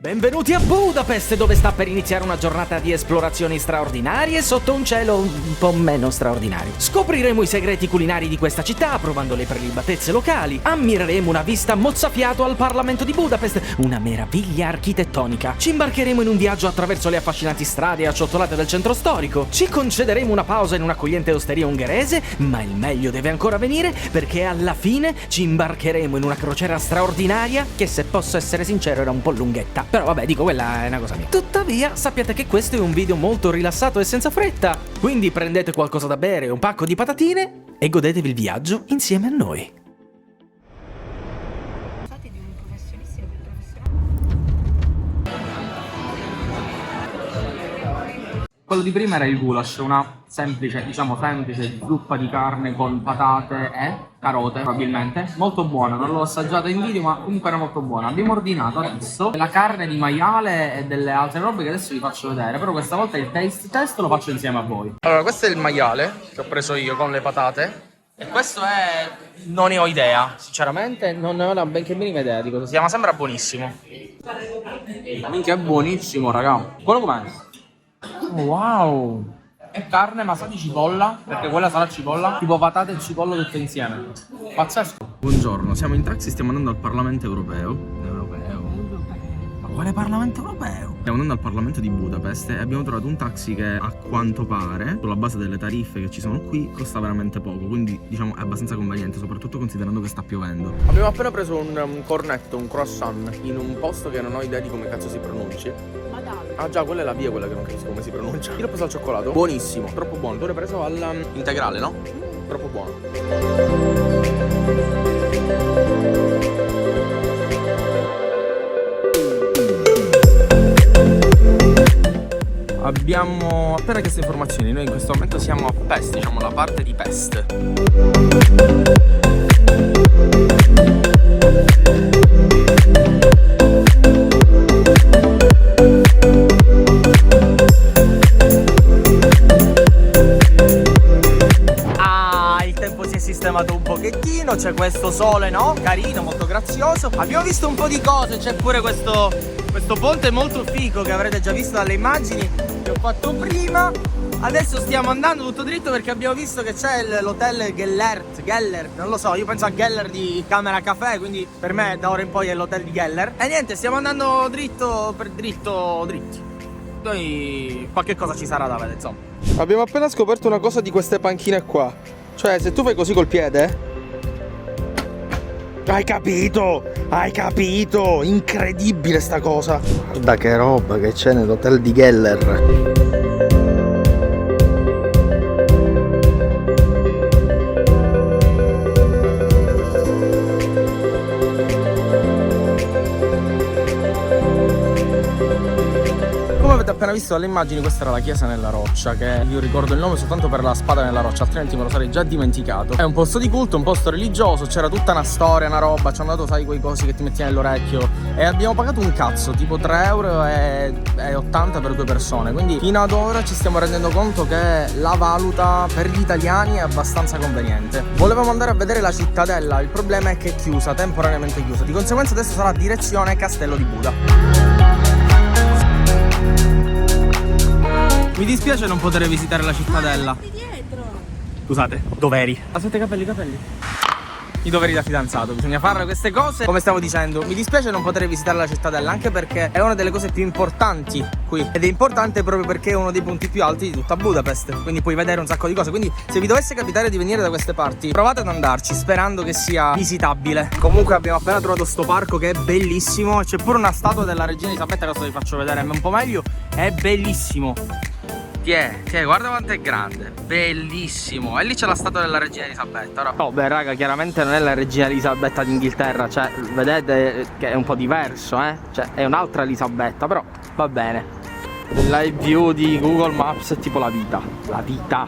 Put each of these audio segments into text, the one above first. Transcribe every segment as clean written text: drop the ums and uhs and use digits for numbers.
Benvenuti a Budapest, dove sta per iniziare una giornata di esplorazioni straordinarie sotto un cielo un po' meno straordinario. Scopriremo i segreti culinari di questa città, provando le prelibatezze locali. Ammireremo una vista mozzafiato al Parlamento di Budapest, una meraviglia architettonica. Ci imbarcheremo in un viaggio attraverso le affascinanti strade acciottolate del centro storico. Ci concederemo una pausa in un'accogliente osteria ungherese, ma il meglio deve ancora venire, perché alla fine ci imbarcheremo in una crociera straordinaria che, se posso essere sincero, era un po' lunghetta. Però vabbè, dico, quella è una cosa mia. Tuttavia, sappiate che questo è un video molto rilassato e senza fretta. Quindi prendete qualcosa da bere, un pacco di patatine e godetevi il viaggio insieme a noi. Fate di un professionista e un professionale. Quello di prima era il goulash, una semplice zuppa di carne con patate e carote, probabilmente. Molto buona, non l'ho assaggiata in video, ma comunque era molto buona. Abbiamo ordinato adesso la carne di maiale e delle altre robe che adesso vi faccio vedere, però questa volta il taste test lo faccio insieme a voi. Allora, questo è il maiale che ho preso io con le patate. E questo è... non ne ho idea, sinceramente non ne ho la benché minima idea di cosa sia, ma sembra buonissimo. Minchia, è buonissimo, raga. Quello com'è? Wow! È carne ma sa di cipolla, perché quella sarà cipolla, tipo patate e cipolla tutte insieme. Pazzesco. Buongiorno, siamo in taxi, stiamo andando al Parlamento Europeo. Ma quale Parlamento Europeo? Stiamo andando al Parlamento di Budapest e abbiamo trovato un taxi che, a quanto pare, sulla base delle tariffe che ci sono qui, costa veramente poco. Quindi diciamo è abbastanza conveniente, soprattutto considerando che sta piovendo. Abbiamo appena preso un cornetto, un croissant, in un posto che non ho idea di come cazzo si pronunci. Ah già, quella è la via, quella che non capisco come si pronuncia. Io l'ho preso al cioccolato. Buonissimo, troppo buono. Tu l'hai preso al integrale, no? Troppo buono. Abbiamo appena chiesto informazioni. Noi in questo momento siamo a Pest, diciamo la parte di Pest. Sistemato un pochettino, c'è questo sole, no? Carino, molto grazioso. Abbiamo visto un po' di cose, c'è pure questo ponte molto figo che avrete già visto dalle immagini che ho fatto prima. Adesso stiamo andando tutto dritto perché abbiamo visto che c'è l'hotel Geller, non lo so, io penso a Geller di Camera Café, quindi per me da ora in poi è l'hotel di Geller. E niente, stiamo andando dritti. Noi qualche cosa ci sarà da vedere, insomma. Abbiamo appena scoperto una cosa di queste panchine qua. Cioè, se tu fai così col piede... Hai capito? Hai capito? Incredibile sta cosa. Guarda che roba che c'è nell'hotel di Geller. Appena visto dalle immagini, questa era la chiesa nella roccia, che io ricordo il nome soltanto per la spada nella roccia, altrimenti me lo sarei già dimenticato. È un posto di culto, un posto religioso, c'era tutta una storia, una roba, ci hanno dato, sai, quei cosi che ti metti nell'orecchio, e abbiamo pagato un cazzo, tipo 3,80 € per 2 persone, quindi fino ad ora ci stiamo rendendo conto che la valuta per gli italiani è abbastanza conveniente. Volevamo andare a vedere la cittadella, il problema è che è chiusa, temporaneamente chiusa, di conseguenza adesso sarà direzione Castello di Buda. Mi dispiace non poter visitare la cittadella. Scusate, doveri. Aspetta, i capelli. I doveri da fidanzato, bisogna fare queste cose. Come stavo dicendo, mi dispiace non poter visitare la cittadella, anche perché è una delle cose più importanti qui. Ed è importante proprio perché è uno dei punti più alti di tutta Budapest, quindi puoi vedere un sacco di cose. Quindi se vi dovesse capitare di venire da queste parti, provate ad andarci, sperando che sia visitabile. Comunque abbiamo appena trovato sto parco che è bellissimo. C'è pure una statua della regina Elisabetta, che adesso vi faccio vedere un po' meglio. È bellissimo. Tiè, guarda quanto è grande, bellissimo. E lì c'è la statua della regina Elisabetta. Oh, beh, raga, chiaramente non è la regina Elisabetta d'Inghilterra. Cioè, vedete che è un po' diverso, Cioè, è un'altra Elisabetta, però va bene. Il live view di Google Maps è tipo la vita. La vita.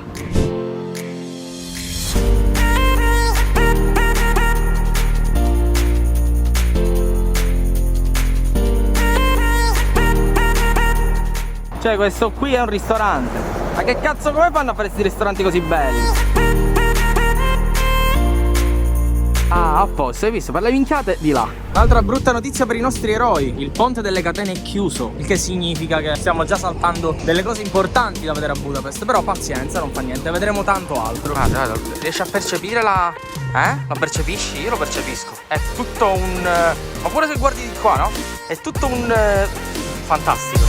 Cioè, questo qui è un ristorante. Ma che cazzo, come fanno a fare questi ristoranti così belli? Ah, a posto, hai visto? Per le minchiate di là. Un'altra brutta notizia per i nostri eroi: il ponte delle catene è chiuso, il che significa che stiamo già saltando delle cose importanti da vedere a Budapest. Però pazienza, non fa niente, vedremo tanto altro. Guarda, riesci a percepire la... Lo percepisci? Io lo percepisco. È tutto un... ma pure se guardi di qua, no? È tutto un... fantastico.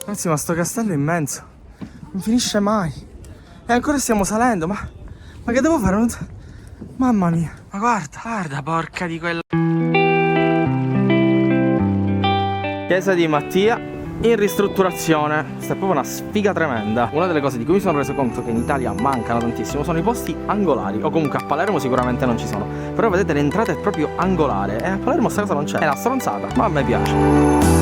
Anzi, ma sto castello è immenso, non finisce mai. E ancora stiamo salendo, ma che devo fare? Mamma mia, ma guarda, porca di quella. Chiesa di Mattia in ristrutturazione. Questa è proprio una sfiga tremenda. Una delle cose di cui mi sono reso conto che in Italia mancano tantissimo sono i posti angolari. O comunque a Palermo sicuramente non ci sono. Però vedete, l'entrata è proprio angolare. E a Palermo sta cosa non c'è. È una stronzata, ma a me piace.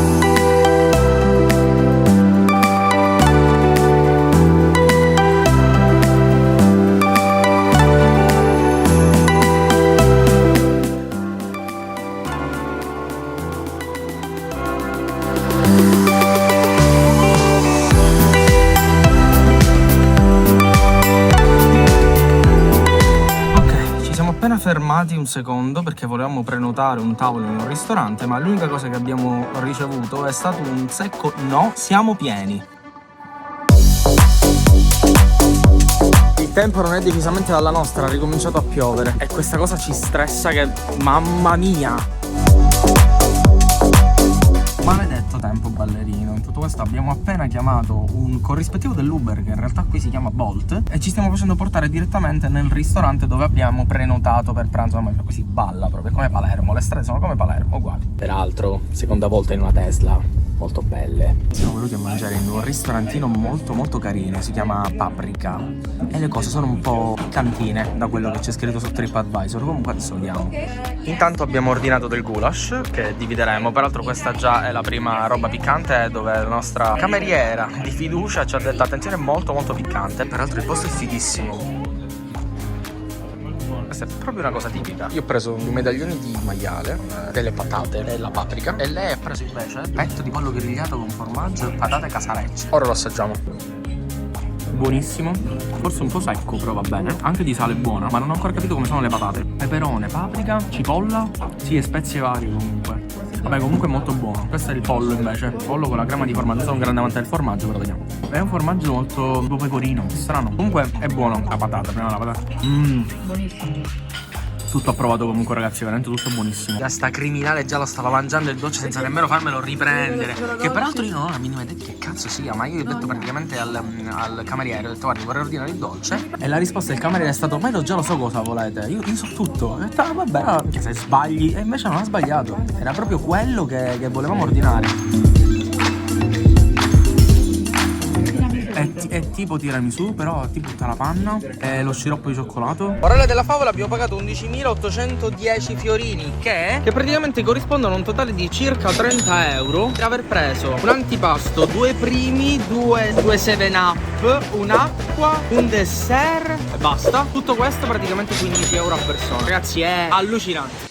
Fermati un secondo perché volevamo prenotare un tavolo in un ristorante, ma l'unica cosa che abbiamo ricevuto è stato un secco no, siamo pieni. Il tempo non è decisamente dalla nostra, ha ricominciato a piovere e questa cosa ci stressa che... mamma mia! Maledetto tempo ballerino. In tutto questo abbiamo appena chiamato un corrispettivo dell'Uber, che in realtà qui si chiama Bolt, e ci stiamo facendo portare direttamente nel ristorante dove abbiamo prenotato per pranzo. Ma qui si balla proprio, come Palermo, le strade sono come Palermo, uguali. Peraltro, seconda volta in una Tesla, molto belle. Siamo venuti a mangiare in un ristorantino molto carino, si chiama Paprika, e le cose sono un po' cantine da quello che c'è scritto su TripAdvisor. Comunque adesso vediamo. Intanto abbiamo ordinato del goulash che divideremo. Peraltro questa già è la prima roba piccante, dove la nostra cameriera di fiducia ci ha detto attenzione, molto piccante. Peraltro il posto è fighissimo. Questa è proprio una cosa tipica. Io ho preso due medaglioni di maiale, delle patate, della paprika, e lei ha preso invece petto di pollo grigliato con formaggio e patate casarecce. Ora lo assaggiamo. Buonissimo, forse un po' secco, però va bene. Anche di sale è buona, ma non ho ancora capito come sono le patate. Peperone, paprika, cipolla, sì, e spezie varie comunque. Vabbè, comunque è molto buono. Questo è il pollo invece, il pollo con la crema di formaggio. Sono un grande amante del formaggio, però vediamo. È un formaggio molto pecorino, strano. Comunque è buono. La patata, prima la patata. Buonissimo. Tutto approvato comunque, ragazzi, veramente tutto buonissimo. La sta criminale già lo stava mangiando il dolce senza nemmeno farmelo riprendere. Che peraltro io non ho la minima idea di che cazzo sia, ma io ho detto praticamente al cameriere, ho detto guarda, vorrei ordinare il dolce. E la risposta del cameriere è stato ma io già lo so cosa volete, io so tutto. Ho detto vabbè, che se sbagli. E invece non ha sbagliato, era proprio quello che volevamo ordinare. È tipo tiramisù, però tipo tutta la panna e lo sciroppo di cioccolato. Morale della favola, abbiamo pagato 11.810 fiorini, che praticamente corrispondono a un totale di circa 30 euro per aver preso un antipasto, due primi, due 7up, un'acqua, un dessert e basta. Tutto questo praticamente 15 euro a persona. Ragazzi, è allucinante.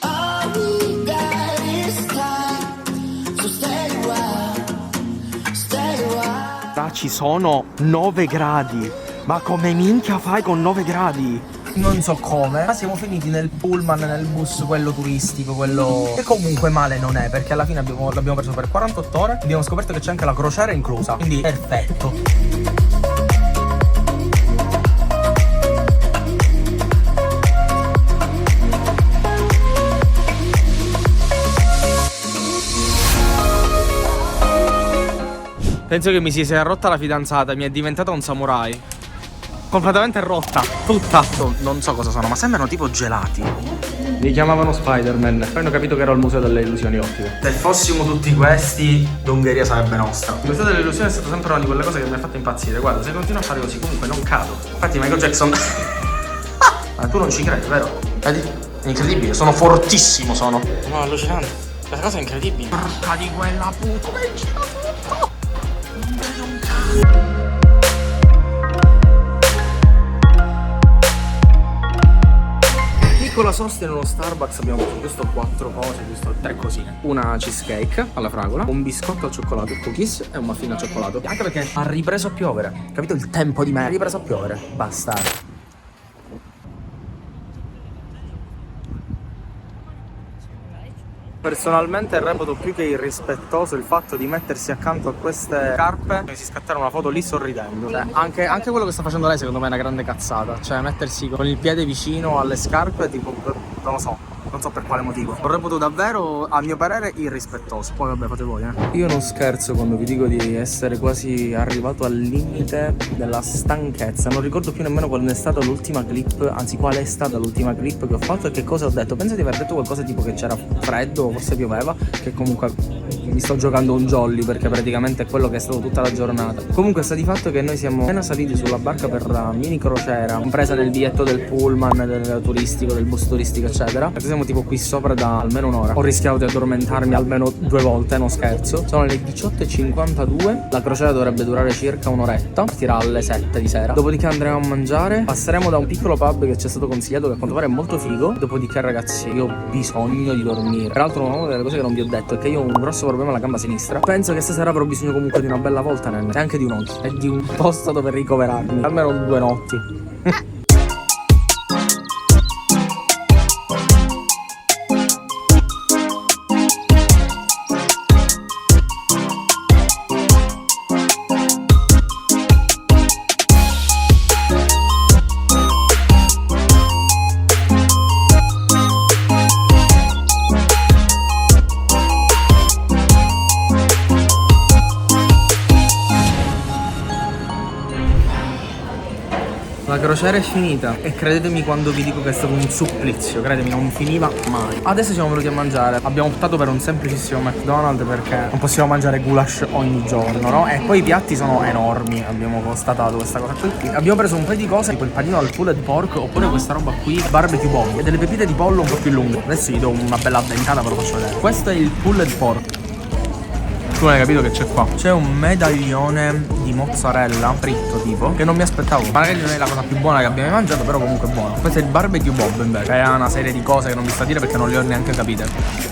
Ci sono 9 gradi. Ma come minchia fai con 9 gradi? Non so come, ma siamo finiti nel pullman, nel bus, quello turistico, quello che comunque male non è, perché alla fine l'abbiamo preso per 48 ore. Abbiamo scoperto che c'è anche la crociera inclusa, quindi perfetto. Penso che mi si sia rotta la fidanzata, mi è diventata un samurai. Completamente rotta, tutta. Non so cosa sono, ma sembrano tipo gelati. Li chiamavano Spider-Man, poi hanno capito che era il museo delle illusioni ottiche. Se fossimo tutti questi, l'Ungheria sarebbe nostra. Il museo delle illusioni è stato sempre una di quelle cose che mi ha fatto impazzire. Guarda, se continuo a fare così comunque non cado. Infatti Michael Jackson... Ma tu non ci credi, vero? Vedi? È incredibile, sono fortissimo, sono. No, allucinante. Questa cosa è incredibile. Porca di quella puta, come gira tutto. Non vedo un cazzo. piccola sosta in uno Starbucks abbiamo preso giusto 4 cose, giusto 3 cosine. Una cheesecake alla fragola, un biscotto al cioccolato e cookies e un muffin al cioccolato. Anche perché ha ripreso a piovere. Capito il tempo di me? Ha ripreso a piovere. Basta. Personalmente reputo più che irrispettoso il fatto di mettersi accanto a queste scarpe e si scattare una foto lì sorridendo. Cioè, anche quello che sta facendo lei secondo me è una grande cazzata. Cioè mettersi con il piede vicino alle scarpe tipo, non lo so. Non so per quale motivo. Lo reputo davvero, a mio parere, irrispettoso. Poi vabbè, fate voi, Io non scherzo quando vi dico di essere quasi arrivato al limite della stanchezza. Non ricordo più nemmeno qual è stata l'ultima clip, anzi qual è stata l'ultima clip che ho fatto e che cosa ho detto. Penso di aver detto qualcosa tipo che c'era freddo o forse pioveva, che comunque mi sto giocando un jolly perché praticamente è quello che è stato tutta la giornata. Comunque sta di fatto che noi siamo appena saliti sulla barca per la mini crociera, compresa nel biglietto del pullman, del turistico, del bus turistico eccetera. Perché siamo tipo qui sopra da almeno un'ora. Ho rischiato di addormentarmi almeno 2 volte, non scherzo. Sono le 18:52. La crociera dovrebbe durare circa un'oretta. Partirà alle 7 di sera. Dopodiché andremo a mangiare. Passeremo da un piccolo pub che ci è stato consigliato, che a quanto pare è molto figo. Dopodiché ragazzi, io ho bisogno di dormire. Peraltro una delle cose che non vi ho detto è che io ho un grosso problema alla gamba sinistra. Penso che stasera avrò bisogno comunque di una bella volta e anche di un'oggi e di un posto dove ricoverarmi. Almeno 2 notti. La crociera è finita e credetemi quando vi dico che è stato un supplizio, credetemi, non finiva mai. Adesso siamo venuti a mangiare, abbiamo optato per un semplicissimo McDonald's perché non possiamo mangiare goulash ogni giorno, no? E poi i piatti sono enormi, abbiamo constatato questa cosa qui. Abbiamo preso un paio di cose, tipo il panino al pulled pork oppure questa roba qui, barbecue bomb, e delle pepite di pollo un po' più lunghe. Adesso gli do una bella addentata, ve lo faccio vedere. Questo è il pulled pork. Tu non hai capito che c'è qua? C'è un medaglione di mozzarella fritto tipo, che non mi aspettavo. Magari non è la cosa più buona che abbiamo mai mangiato, però comunque è buono. Questo è il barbecue bob invece. È una serie di cose che non vi sto a dire perché non le ho neanche capite.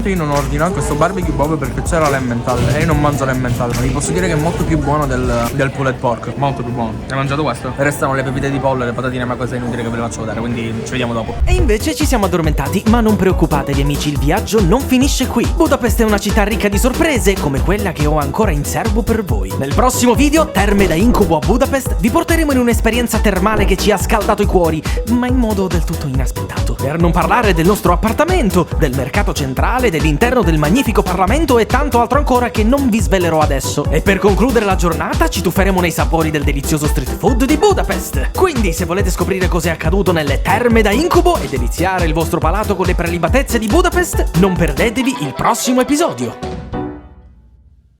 Io non ho ordinato questo barbecue bob perché c'era l'emmental e io non mangio l'emmental, ma vi posso dire che è molto più buono del pulled pork. Molto più buono. Hai mangiato questo? Restano le pepite di pollo e le patatine, ma questo è inutile che ve le faccio vedere, quindi ci vediamo dopo. E invece ci siamo addormentati, ma non preoccupatevi amici, il viaggio non finisce qui. Budapest è una città ricca di sorprese, come quella che ho ancora in serbo per voi. Nel prossimo video, Terme da incubo a Budapest, vi porteremo in un'esperienza termale che ci ha scaldato i cuori, ma in modo del tutto inaspettato. Per non parlare del nostro appartamento, del mercato centrale, dell'interno del magnifico Parlamento e tanto altro ancora che non vi svelerò adesso. E per concludere la giornata ci tufferemo nei sapori del delizioso street food di Budapest. Quindi se volete scoprire cos'è accaduto nelle terme da incubo e deliziare il vostro palato con le prelibatezze di Budapest, non perdetevi il prossimo episodio.